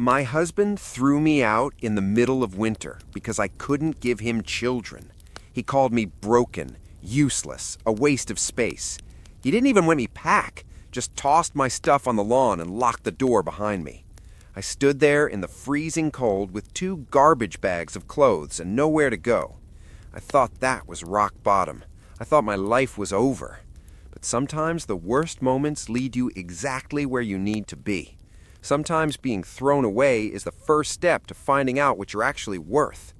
My husband threw me out in the middle of winter because I couldn't give him children. He called me broken, useless, a waste of space. He didn't even let me pack, just tossed my stuff on the lawn and locked the door behind me. I stood there in the freezing cold with 2 garbage bags of clothes and nowhere to go. I thought that was rock bottom. I thought my life was over. But sometimes the worst moments lead you exactly where you need to be. Sometimes being thrown away is the first step to finding out what you're actually worth.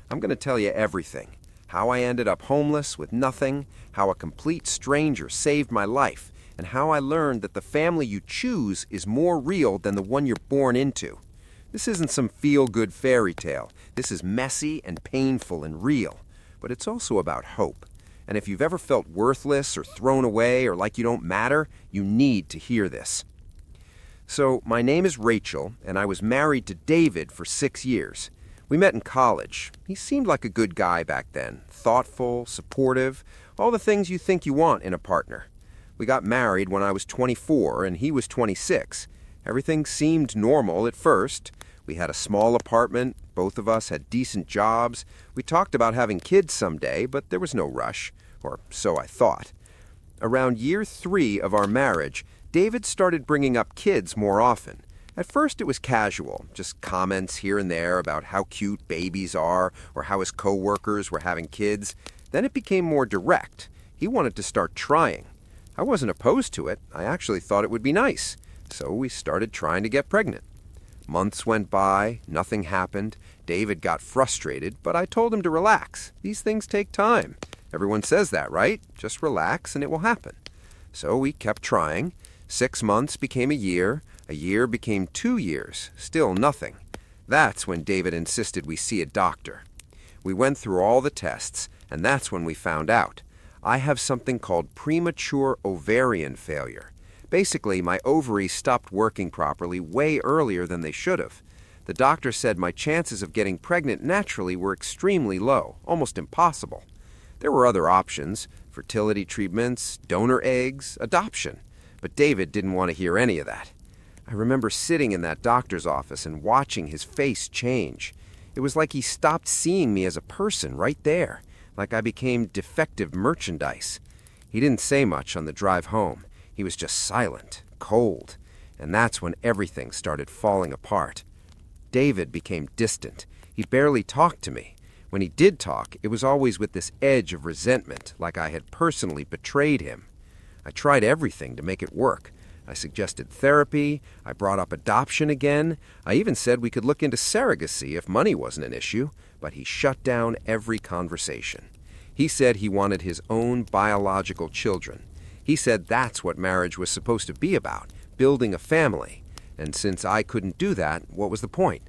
I'm going to tell you everything. How I ended up homeless with nothing, how a complete stranger saved my life, and how I learned that the family you choose is more real than the one you're born into. This isn't some feel-good fairy tale. This is messy and painful and real. But it's also about hope. And if you've ever felt worthless or thrown away or like you don't matter, you need to hear this. So, my name is Rachel, and I was married to David for 6 years. We met in college. He seemed like a good guy back then. Thoughtful, supportive, all the things you think you want in a partner. We got married when I was 24 and he was 26. Everything seemed normal at first. We had a small apartment. Both of us had decent jobs. We talked about having kids someday, but there was no rush, or so I thought. Around year 3 of our marriage, David started bringing up kids more often. At first it was casual, just comments here and there about how cute babies are or how his coworkers were having kids. Then it became more direct. He wanted to start trying. I wasn't opposed to it. I actually thought it would be nice. So we started trying to get pregnant. Months went by, nothing happened. David got frustrated, but I told him to relax. These things take time. Everyone says that, right? Just relax and it will happen. So we kept trying. 6 months became a year became 2 years, still nothing. That's when David insisted we see a doctor. We went through all the tests, and that's when we found out. I have something called premature ovarian failure. Basically, my ovaries stopped working properly way earlier than they should have. The doctor said my chances of getting pregnant naturally were extremely low, almost impossible. There were other options, fertility treatments, donor eggs, adoption. But David didn't want to hear any of that. I remember sitting in that doctor's office and watching his face change. It was like he stopped seeing me as a person right there, like I became defective merchandise. He didn't say much on the drive home. He was just silent, cold, and that's when everything started falling apart. David became distant. He barely talked to me. When he did talk, it was always with this edge of resentment, like I had personally betrayed him. I tried everything to make it work. I suggested therapy. I brought up adoption again. I even said we could look into surrogacy if money wasn't an issue, but he shut down every conversation. He said he wanted his own biological children. He said that's what marriage was supposed to be about, building a family. And since I couldn't do that, what was the point?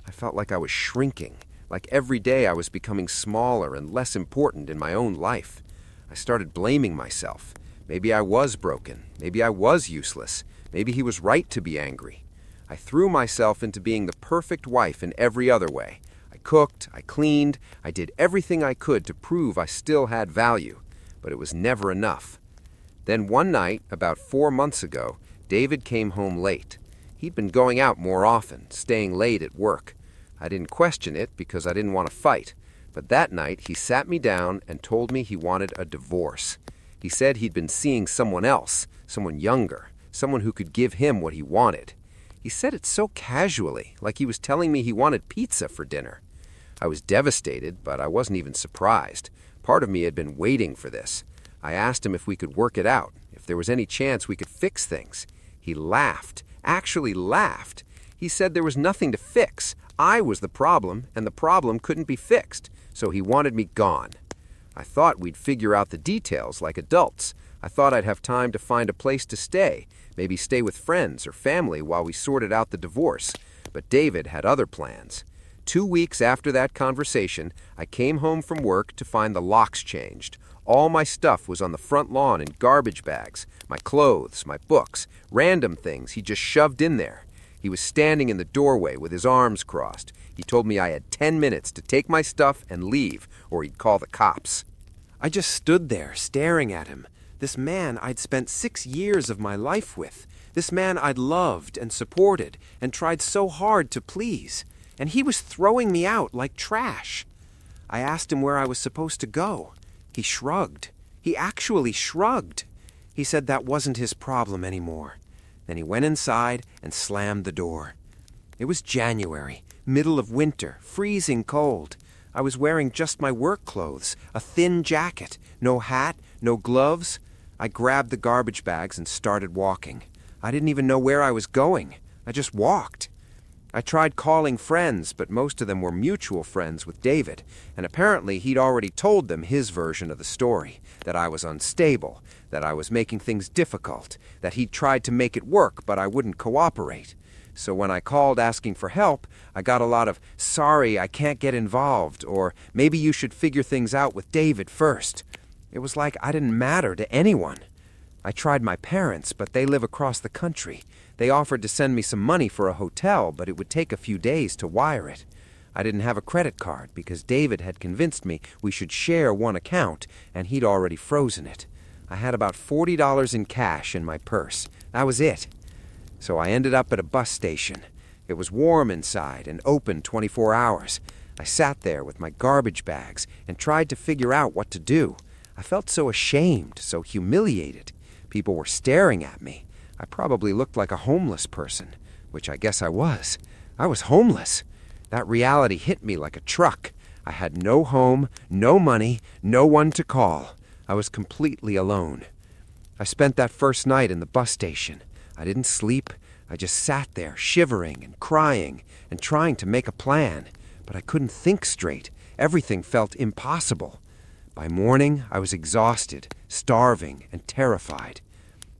I felt like I was shrinking, like every day I was becoming smaller and less important in my own life. I started blaming myself. Maybe I was broken. Maybe I was useless. Maybe he was right to be angry. I threw myself into being the perfect wife in every other way. I cooked, I cleaned, I did everything I could to prove I still had value, but it was never enough. Then one night, about 4 months ago, David came home late. He'd been going out more often, staying late at work. I didn't question it because I didn't want to fight, but that night he sat me down and told me he wanted a divorce. He said he'd been seeing someone else, someone younger, someone who could give him what he wanted. He said it so casually, like he was telling me he wanted pizza for dinner. I was devastated, but I wasn't even surprised. Part of me had been waiting for this. I asked him if we could work it out, if there was any chance we could fix things. He laughed, actually laughed. He said there was nothing to fix. I was the problem, and the problem couldn't be fixed, so he wanted me gone. I thought we'd figure out the details like adults. I thought I'd have time to find a place to stay, maybe stay with friends or family while we sorted out the divorce. But David had other plans. 2 weeks after that conversation, I came home from work to find the locks changed. All my stuff was on the front lawn in garbage bags, my clothes, my books, random things he just shoved in there. He was standing in the doorway with his arms crossed. He told me I had 10 minutes to take my stuff and leave, or he'd call the cops. I just stood there, staring at him. This man I'd spent 6 years of my life with. This man I'd loved and supported and tried so hard to please, and he was throwing me out like trash. I asked him where I was supposed to go. He shrugged. He actually shrugged. He said that wasn't his problem anymore. Then he went inside and slammed the door. It was January, middle of winter, freezing cold. I was wearing just my work clothes, a thin jacket, no hat, no gloves. I grabbed the garbage bags and started walking. I didn't even know where I was going. I just walked. I tried calling friends, but most of them were mutual friends with David, and apparently he'd already told them his version of the story, that I was unstable, that I was making things difficult, that he'd tried to make it work, but I wouldn't cooperate. So when I called asking for help, I got a lot of, "Sorry, I can't get involved," or "Maybe you should figure things out with David first." It was like I didn't matter to anyone. I tried my parents, but they live across the country. They offered to send me some money for a hotel, but it would take a few days to wire it. I didn't have a credit card because David had convinced me we should share one account, and he'd already frozen it. I had about $40 in cash in my purse. That was it. So I ended up at a bus station. It was warm inside and open 24 hours. I sat there with my garbage bags and tried to figure out what to do. I felt so ashamed, so humiliated. People were staring at me. I probably looked like a homeless person, which I guess I was. I was homeless. That reality hit me like a truck. I had no home, no money, no one to call. I was completely alone. I spent that first night in the bus station. I didn't sleep. I just sat there, shivering and crying and trying to make a plan. But I couldn't think straight. Everything felt impossible. By morning, I was exhausted, starving, and terrified.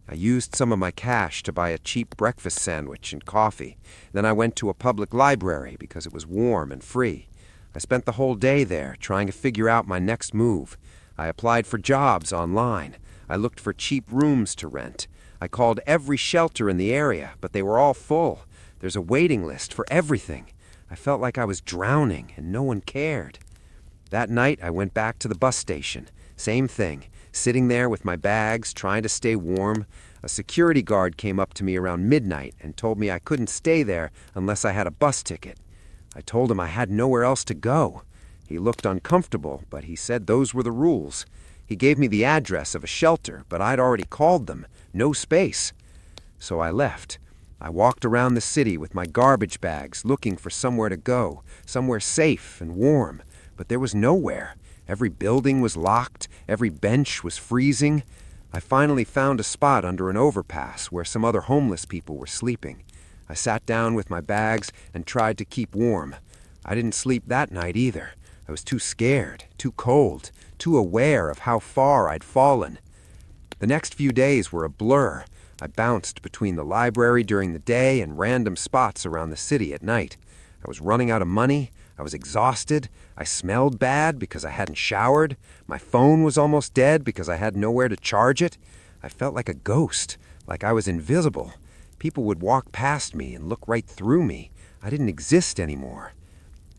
I used some of my cash to buy a cheap breakfast sandwich and coffee. Then I went to a public library because it was warm and free. I spent the whole day there trying to figure out my next move. I applied for jobs online. I looked for cheap rooms to rent. I called every shelter in the area, but they were all full. There's a waiting list for everything. I felt like I was drowning and no one cared. That night, I went back to the bus station. Same thing, sitting there with my bags, trying to stay warm. A security guard came up to me around midnight and told me I couldn't stay there unless I had a bus ticket. I told him I had nowhere else to go. He looked uncomfortable, but he said those were the rules. He gave me the address of a shelter, but I'd already called them. No space. So I left. I walked around the city with my garbage bags, looking for somewhere to go, somewhere safe and warm. But there was nowhere. Every building was locked. Every bench was freezing. I finally found a spot under an overpass where some other homeless people were sleeping. I sat down with my bags and tried to keep warm. I didn't sleep that night either. I was too scared, too cold, too aware of how far I'd fallen. The next few days were a blur. I bounced between the library during the day and random spots around the city at night. I was running out of money. I was exhausted. I smelled bad because I hadn't showered. My phone was almost dead because I had nowhere to charge it. I felt like a ghost, like I was invisible. People would walk past me and look right through me. I didn't exist anymore.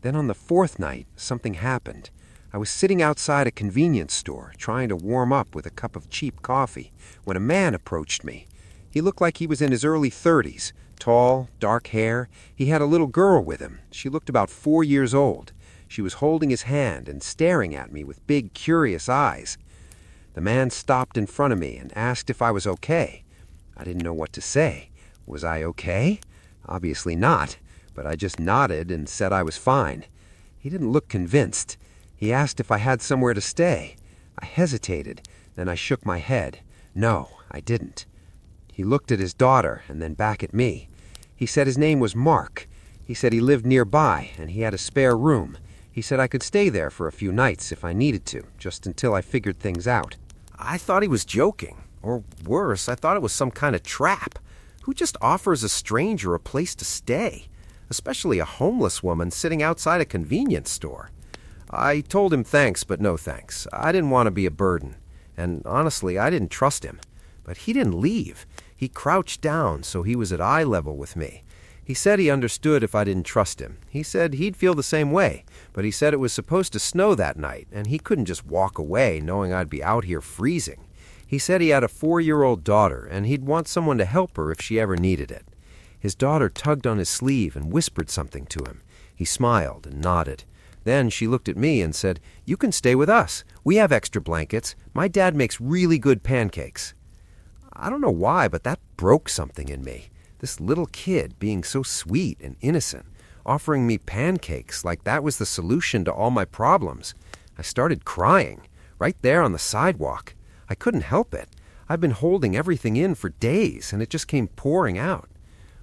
Then on the fourth night, something happened. I was sitting outside a convenience store, trying to warm up with a cup of cheap coffee, when a man approached me. He looked like he was in his early 30s, tall, dark hair. He had a little girl with him. She looked about 4 years old. She was holding his hand and staring at me with big, curious eyes. The man stopped in front of me and asked if I was okay. I didn't know what to say. Was I okay? Obviously not, but I just nodded and said I was fine. He didn't look convinced. He asked if I had somewhere to stay. I hesitated, then I shook my head. No, I didn't. He looked at his daughter and then back at me. He said his name was Mark. He said he lived nearby and he had a spare room. He said I could stay there for a few nights if I needed to, just until I figured things out. I thought he was joking. Or worse, I thought it was some kind of trap. Who just offers a stranger a place to stay? Especially a homeless woman sitting outside a convenience store. I told him thanks, but no thanks. I didn't want to be a burden. And honestly, I didn't trust him. But he didn't leave. He crouched down so he was at eye level with me. He said he understood if I didn't trust him. He said he'd feel the same way, but he said it was supposed to snow that night, and he couldn't just walk away knowing I'd be out here freezing. He said he had a 4-year-old daughter and he'd want someone to help her if she ever needed it. His daughter tugged on his sleeve and whispered something to him. He smiled and nodded. Then she looked at me and said, "You can stay with us. We have extra blankets. My dad makes really good pancakes." I don't know why, but that broke something in me. This little kid being so sweet and innocent, offering me pancakes like that was the solution to all my problems. I started crying, right there on the sidewalk. I couldn't help it. I've been holding everything in for days, and it just came pouring out.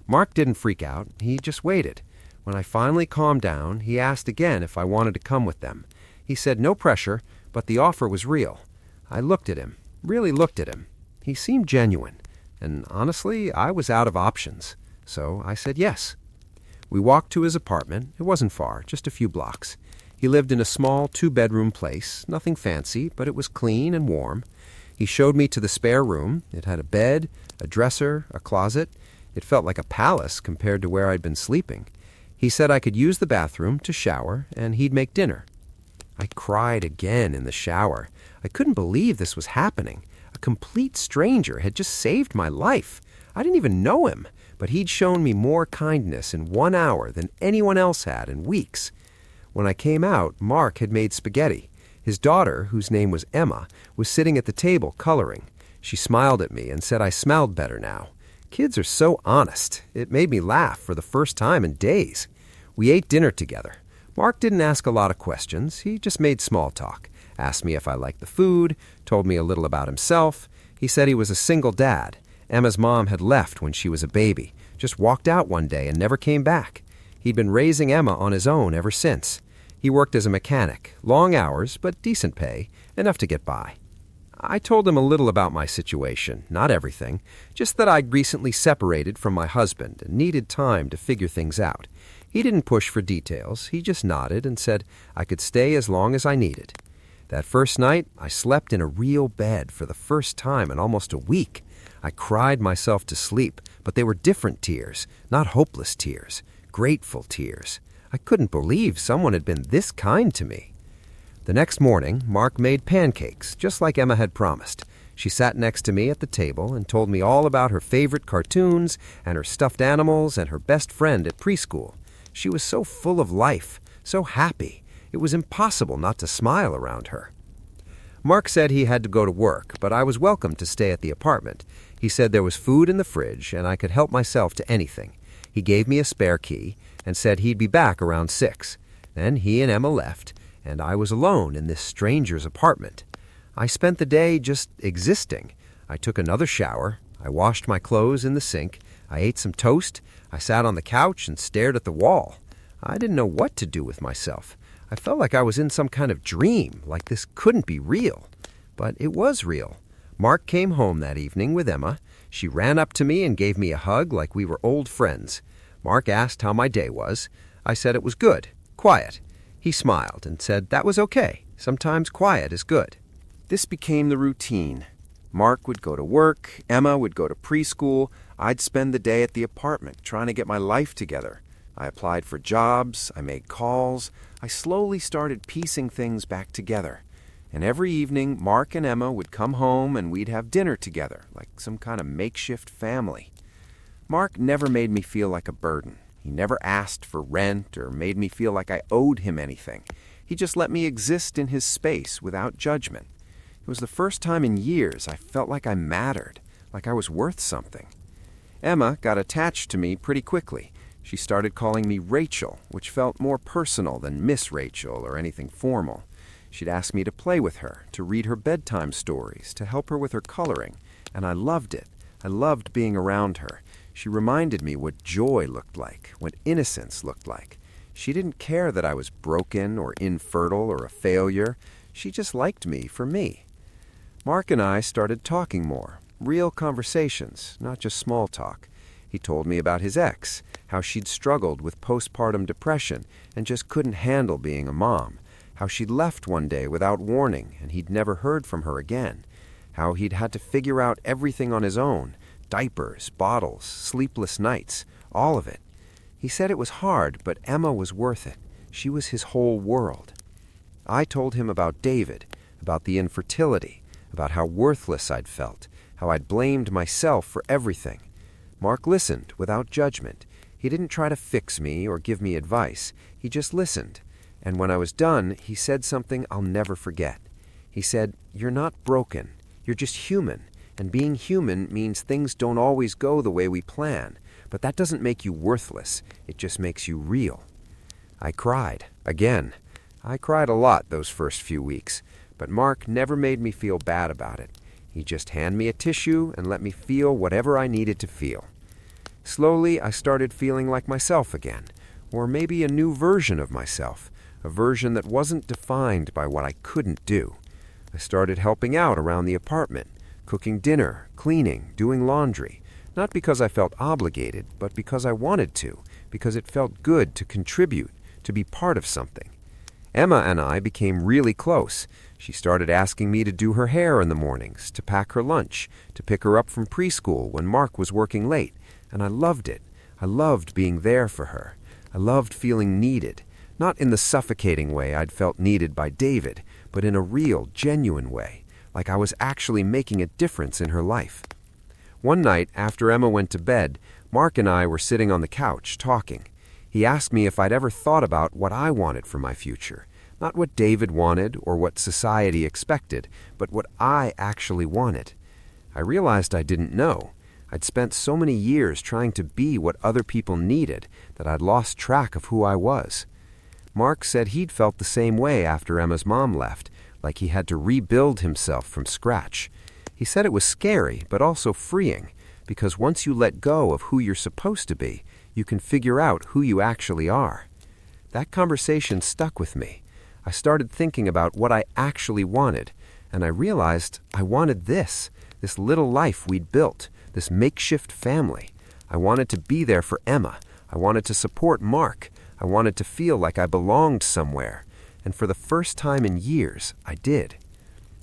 Mark didn't freak out. He just waited. When I finally calmed down, he asked again if I wanted to come with them. He said no pressure, but the offer was real. I looked at him, really looked at him. He seemed genuine, and honestly, I was out of options. So I said yes. We walked to his apartment. It wasn't far, just a few blocks. He lived in a small 2-bedroom place, nothing fancy, but it was clean and warm. He showed me to the spare room. It had a bed, a dresser, a closet. It felt like a palace compared to where I'd been sleeping. He said I could use the bathroom to shower, and he'd make dinner. I cried again in the shower. I couldn't believe this was happening. A complete stranger had just saved my life. I didn't even know him, but he'd shown me more kindness in 1 hour than anyone else had in weeks. When I came out, Mark had made spaghetti. His daughter, whose name was Emma, was sitting at the table coloring. She smiled at me and said I smelled better now. Kids are so honest. It made me laugh for the first time in days. We ate dinner together. Mark didn't ask a lot of questions. He just made small talk, asked me if I liked the food, told me a little about himself. He said he was a single dad. Emma's mom had left when she was a baby, just walked out one day and never came back. He'd been raising Emma on his own ever since. He worked as a mechanic, long hours, but decent pay, enough to get by. I told him a little about my situation, not everything, just that I'd recently separated from my husband and needed time to figure things out. He didn't push for details. He just nodded and said I could stay as long as I needed. That first night, I slept in a real bed for the first time in almost a week. I cried myself to sleep, but they were different tears, not hopeless tears, grateful tears. I couldn't believe someone had been this kind to me. The next morning, Mark made pancakes, just like Emma had promised. She sat next to me at the table and told me all about her favorite cartoons and her stuffed animals and her best friend at preschool. She was so full of life, so happy. It was impossible not to smile around her. Mark said he had to go to work, but I was welcome to stay at the apartment. He said there was food in the fridge and I could help myself to anything. He gave me a spare key and said he'd be back around 6. Then he and Emma left, and I was alone in this stranger's apartment. I spent the day just existing. I took another shower. I washed my clothes in the sink. I ate some toast. I sat on the couch and stared at the wall. I didn't know what to do with myself. I felt like I was in some kind of dream, like this couldn't be real. But it was real. Mark came home that evening with Emma. She ran up to me and gave me a hug like we were old friends. Mark asked how my day was. I said it was good, quiet. He smiled and said that was okay. Sometimes quiet is good. This became the routine. Mark would go to work, Emma would go to preschool. I'd spend the day at the apartment trying to get my life together. I applied for jobs, I made calls. I slowly started piecing things back together. And every evening, Mark and Emma would come home and we'd have dinner together, like some kind of makeshift family. Mark never made me feel like a burden. He never asked for rent or made me feel like I owed him anything. He just let me exist in his space without judgment. It was the first time in years I felt like I mattered, like I was worth something. Emma got attached to me pretty quickly. She started calling me Rachel, which felt more personal than Miss Rachel or anything formal. She'd ask me to play with her, to read her bedtime stories, to help her with her coloring, and I loved it. I loved being around her. She reminded me what joy looked like, what innocence looked like. She didn't care that I was broken or infertile or a failure. She just liked me for me. Mark and I started talking more, real conversations, not just small talk. He told me about his ex, how she'd struggled with postpartum depression and just couldn't handle being a mom, how she'd left one day without warning and he'd never heard from her again, how he'd had to figure out everything on his own, diapers, bottles, sleepless nights, all of it. He said it was hard, but Emma was worth it. She was his whole world. I told him about David, about the infertility, about how worthless I'd felt, how I'd blamed myself for everything. Mark listened without judgment. He didn't try to fix me or give me advice. He just listened. And when I was done, he said something I'll never forget. He said, "You're not broken. You're just human. And being human means things don't always go the way we plan. But that doesn't make you worthless. It just makes you real." I cried. Again. I cried a lot those first few weeks. But Mark never made me feel bad about it. He just handed me a tissue and let me feel whatever I needed to feel. Slowly, I started feeling like myself again, or maybe a new version of myself, a version that wasn't defined by what I couldn't do. I started helping out around the apartment, cooking dinner, cleaning, doing laundry, not because I felt obligated, but because I wanted to, because it felt good to contribute, to be part of something. Emma and I became really close. She started asking me to do her hair in the mornings, to pack her lunch, to pick her up from preschool when Mark was working late, and I loved it. I loved being there for her. I loved feeling needed, not in the suffocating way I'd felt needed by David, but in a real, genuine way, like I was actually making a difference in her life. One night, after Emma went to bed, Mark and I were sitting on the couch, talking. He asked me if I'd ever thought about what I wanted for my future. Not what David wanted or what society expected, but what I actually wanted. I realized I didn't know. I'd spent so many years trying to be what other people needed that I'd lost track of who I was. Mark said he'd felt the same way after Emma's mom left, like he had to rebuild himself from scratch. He said it was scary, but also freeing, because once you let go of who you're supposed to be, you can figure out who you actually are. That conversation stuck with me. I started thinking about what I actually wanted, and I realized I wanted this little life we'd built, this makeshift family. I wanted to be there for Emma. I wanted to support Mark. I wanted to feel like I belonged somewhere. And for the first time in years, I did.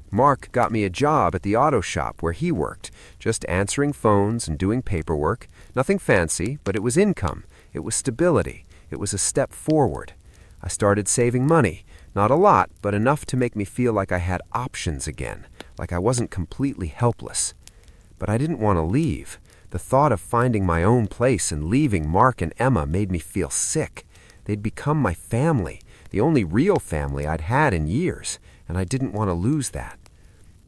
Mark got me a job at the auto shop where he worked, just answering phones and doing paperwork. Nothing fancy, but it was income. It was stability. It was a step forward. I started saving money. Not a lot, but enough to make me feel like I had options again, like I wasn't completely helpless. But I didn't want to leave. The thought of finding my own place and leaving Mark and Emma made me feel sick. They'd become my family, the only real family I'd had in years, and I didn't want to lose that.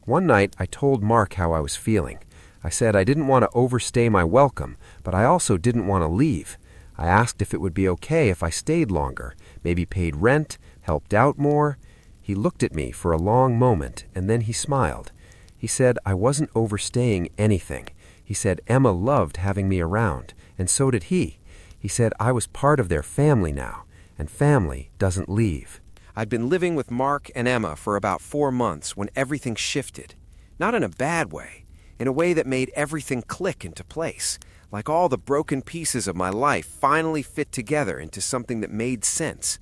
One night, I told Mark how I was feeling. I said I didn't want to overstay my welcome, but I also didn't want to leave. I asked if it would be okay if I stayed longer, maybe paid rent, helped out more. He looked at me for a long moment, and then he smiled. He said I wasn't overstaying anything. He said Emma loved having me around, and so did he. He said I was part of their family now, and family doesn't leave. I'd been living with Mark and Emma for about 4 months when everything shifted. Not in a bad way, in a way that made everything click into place, like all the broken pieces of my life finally fit together into something that made sense.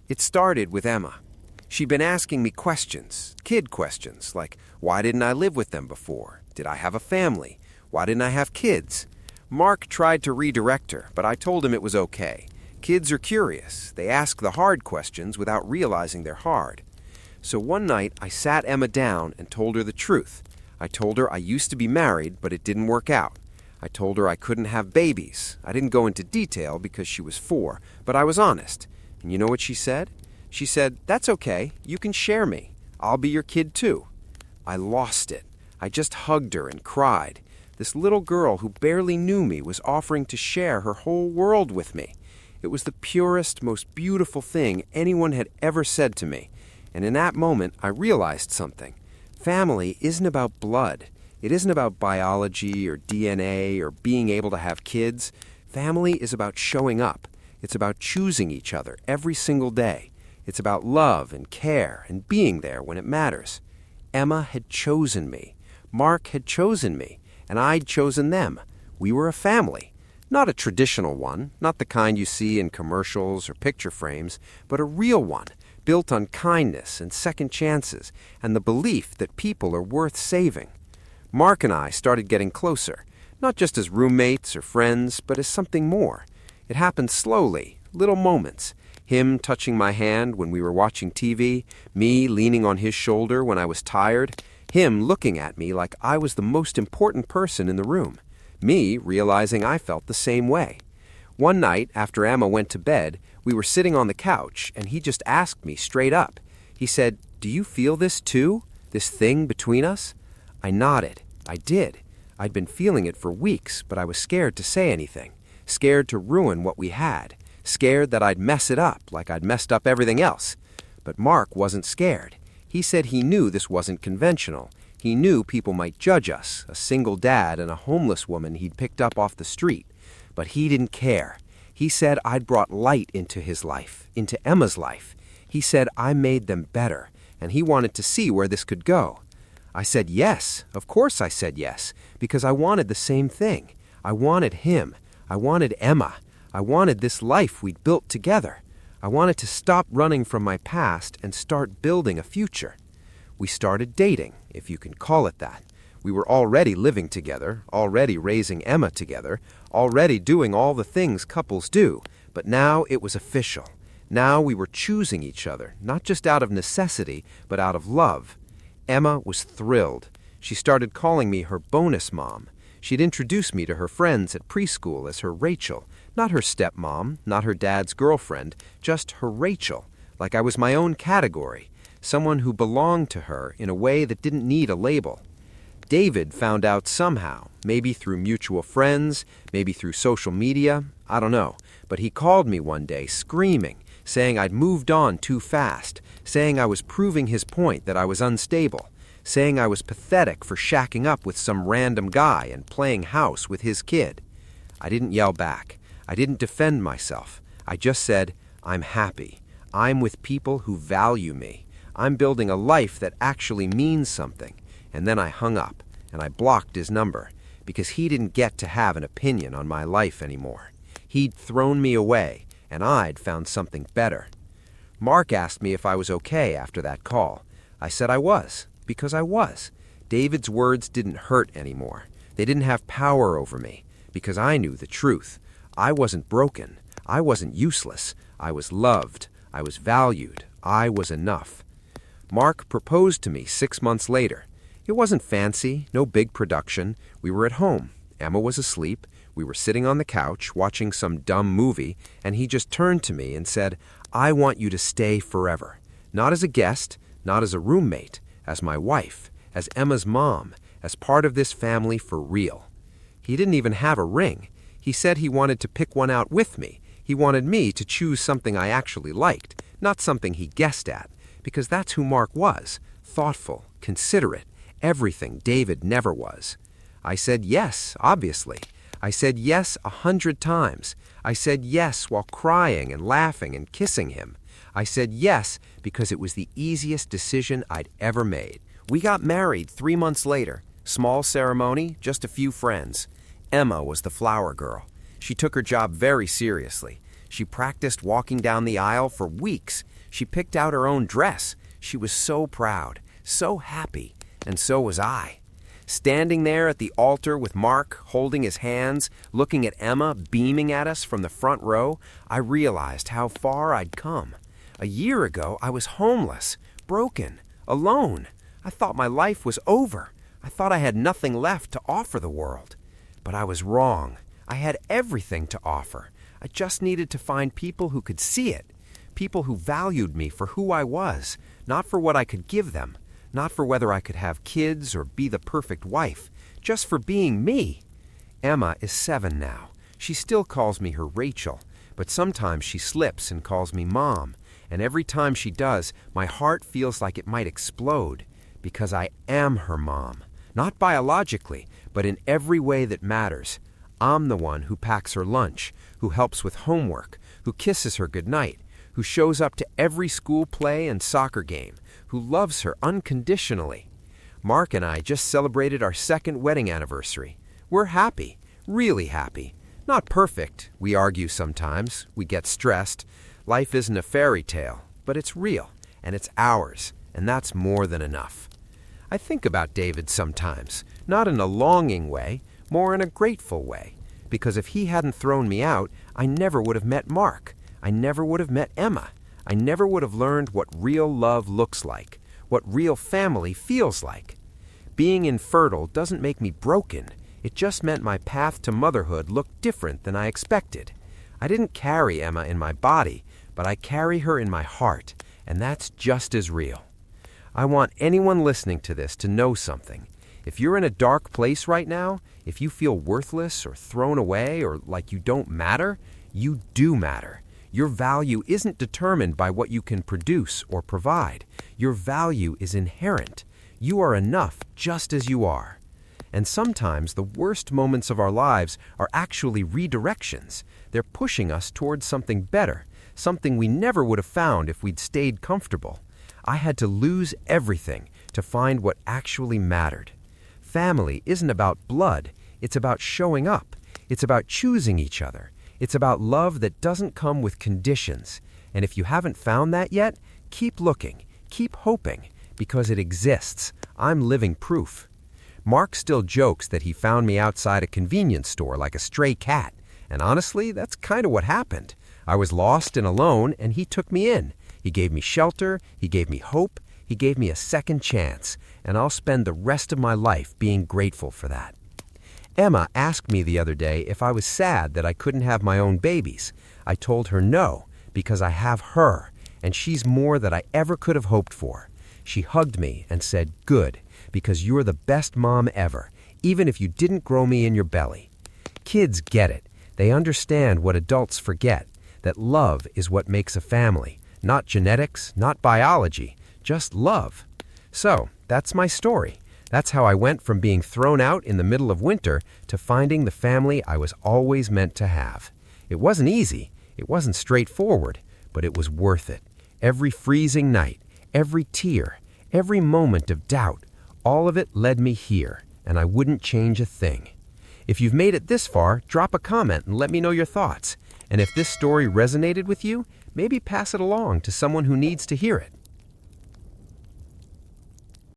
It started with Emma. She'd been asking me questions, kid questions, like, why didn't I live with them before? Did I have a family? Why didn't I have kids? Mark tried to redirect her, but I told him it was okay. Kids are curious. They ask the hard questions without realizing they're hard. So one night, I sat Emma down and told her the truth. I told her I used to be married, but it didn't work out. I told her I couldn't have babies. I didn't go into detail because she was 4, but I was honest. And you know what she said? She said, "That's okay. You can share me. I'll be your kid too." I lost it. I just hugged her and cried. This little girl who barely knew me was offering to share her whole world with me. It was the purest, most beautiful thing anyone had ever said to me. And in that moment, I realized something. Family isn't about blood. It isn't about biology or DNA or being able to have kids. Family is about showing up. It's about choosing each other every single day. It's about love and care and being there when it matters. Emma had chosen me. Mark had chosen me. And I'd chosen them. We were a family. Not a traditional one, not the kind you see in commercials or picture frames, but a real one, built on kindness and second chances and the belief that people are worth saving. Mark and I started getting closer, not just as roommates or friends, but as something more. It happened slowly, little moments. Him touching my hand when we were watching TV, me leaning on his shoulder when I was tired, Him looking at me like I was the most important person in the room. Me realizing I felt the same way. One night, after Emma went to bed, we were sitting on the couch, and he just asked me straight up. He said, "Do you feel this too? This thing between us?" I nodded. I did. I'd been feeling it for weeks, but I was scared to say anything. Scared to ruin what we had. Scared that I'd mess it up like I'd messed up everything else. But Mark wasn't scared. He said he knew this wasn't conventional. He knew people might judge us, a single dad and a homeless woman he'd picked up off the street. But he didn't care. He said I'd brought light into his life, into Emma's life. He said I made them better, and he wanted to see where this could go. I said yes. Of course I said yes, because I wanted the same thing. I wanted him. I wanted Emma. I wanted this life we'd built together. I wanted to stop running from my past and start building a future. We started dating, if you can call it that. We were already living together, already raising Emma together, already doing all the things couples do, but now it was official. Now we were choosing each other, not just out of necessity, but out of love. Emma was thrilled. She started calling me her bonus mom. She'd introduced me to her friends at preschool as her Rachel, not her stepmom, not her dad's girlfriend, just her Rachel, like I was my own category, someone who belonged to her in a way that didn't need a label. David found out somehow, maybe through mutual friends, maybe through social media, I don't know, but he called me one day screaming, saying I'd moved on too fast, saying I was proving his point that I was unstable, saying I was pathetic for shacking up with some random guy and playing house with his kid. I didn't yell back. I didn't defend myself. I just said, I'm happy. I'm with people who value me. I'm building a life that actually means something. And then I hung up, and I blocked his number, because he didn't get to have an opinion on my life anymore. He'd thrown me away, and I'd found something better. Mark asked me if I was okay after that call. I said I was, because I was. David's words didn't hurt anymore. They didn't have power over me, because I knew the truth. I wasn't broken. I wasn't useless. I was loved. I was valued. I was enough. Mark proposed to me 6 months later. It wasn't fancy, no big production. We were at home. Emma was asleep. We were sitting on the couch watching some dumb movie, and he just turned to me and said, I want you to stay forever. Not as a guest, not as a roommate, as my wife, as Emma's mom, as part of this family for real. He didn't even have a ring. He said he wanted to pick one out with me. He wanted me to choose something I actually liked, not something he guessed at, because that's who Mark was, thoughtful, considerate, everything David never was. I said yes, obviously. I said yes 100 times. I said yes while crying and laughing and kissing him. I said yes because it was the easiest decision I'd ever made. We got married 3 months later. Small ceremony, just a few friends. Emma was the flower girl. She took her job very seriously. She practiced walking down the aisle for weeks. She picked out her own dress. She was so proud, so happy, and so was I. Standing there at the altar with Mark, holding his hands, looking at Emma beaming at us from the front row, I realized how far I'd come. A year ago, I was homeless, broken, alone. I thought my life was over. I thought I had nothing left to offer the world. But I was wrong. I had everything to offer. I just needed to find people who could see it, people who valued me for who I was, not for what I could give them, not for whether I could have kids or be the perfect wife, just for being me. Emma is 7 now. She still calls me her Rachel, but sometimes she slips and calls me Mom, and every time she does, my heart feels like it might explode, because I am her mom, not biologically, but in every way that matters. I'm the one who packs her lunch, who helps with homework, who kisses her goodnight, who shows up to every school play and soccer game, who loves her unconditionally. Mark and I just celebrated our 2nd wedding anniversary. We're happy, really happy. Not perfect. We argue sometimes. We get stressed. Life isn't a fairy tale, but it's real, and it's ours, and that's more than enough. I think about David sometimes, not in a longing way, more in a grateful way, because if he hadn't thrown me out, I never would have met Mark. I never would have met Emma. I never would have learned what real love looks like, what real family feels like. Being infertile doesn't make me broken. It just meant my path to motherhood looked different than I expected. I didn't carry Emma in my body, but I carry her in my heart, and that's just as real. I want anyone listening to this to know something. If you're in a dark place right now, if you feel worthless or thrown away or like you don't matter, you do matter. Your value isn't determined by what you can produce or provide. Your value is inherent. You are enough just as you are. And sometimes the worst moments of our lives are actually redirections. They're pushing us towards something better, something we never would have found if we'd stayed comfortable. I had to lose everything to find what actually mattered. Family isn't about blood, it's about showing up. It's about choosing each other. It's about love that doesn't come with conditions. And if you haven't found that yet, keep looking, keep hoping, because it exists. I'm living proof. Mark still jokes that he found me outside a convenience store like a stray cat. And honestly, that's kind of what happened. I was lost and alone, and he took me in. He gave me shelter, he gave me hope, he gave me a second chance, and I'll spend the rest of my life being grateful for that. Emma asked me the other day if I was sad that I couldn't have my own babies. I told her no, because I have her, and she's more than I ever could have hoped for. She hugged me and said, "Good, because you're the best mom ever, even if you didn't grow me in your belly." Kids get it. They understand what adults forget, that love is what makes a family, not genetics, not biology, just love. So, that's my story. That's how I went from being thrown out in the middle of winter to finding the family I was always meant to have. It wasn't easy, it wasn't straightforward, but it was worth it. Every freezing night, every tear, every moment of doubt, all of it led me here, and I wouldn't change a thing. If you've made it this far, drop a comment and let me know your thoughts. And if this story resonated with you, maybe pass it along to someone who needs to hear it.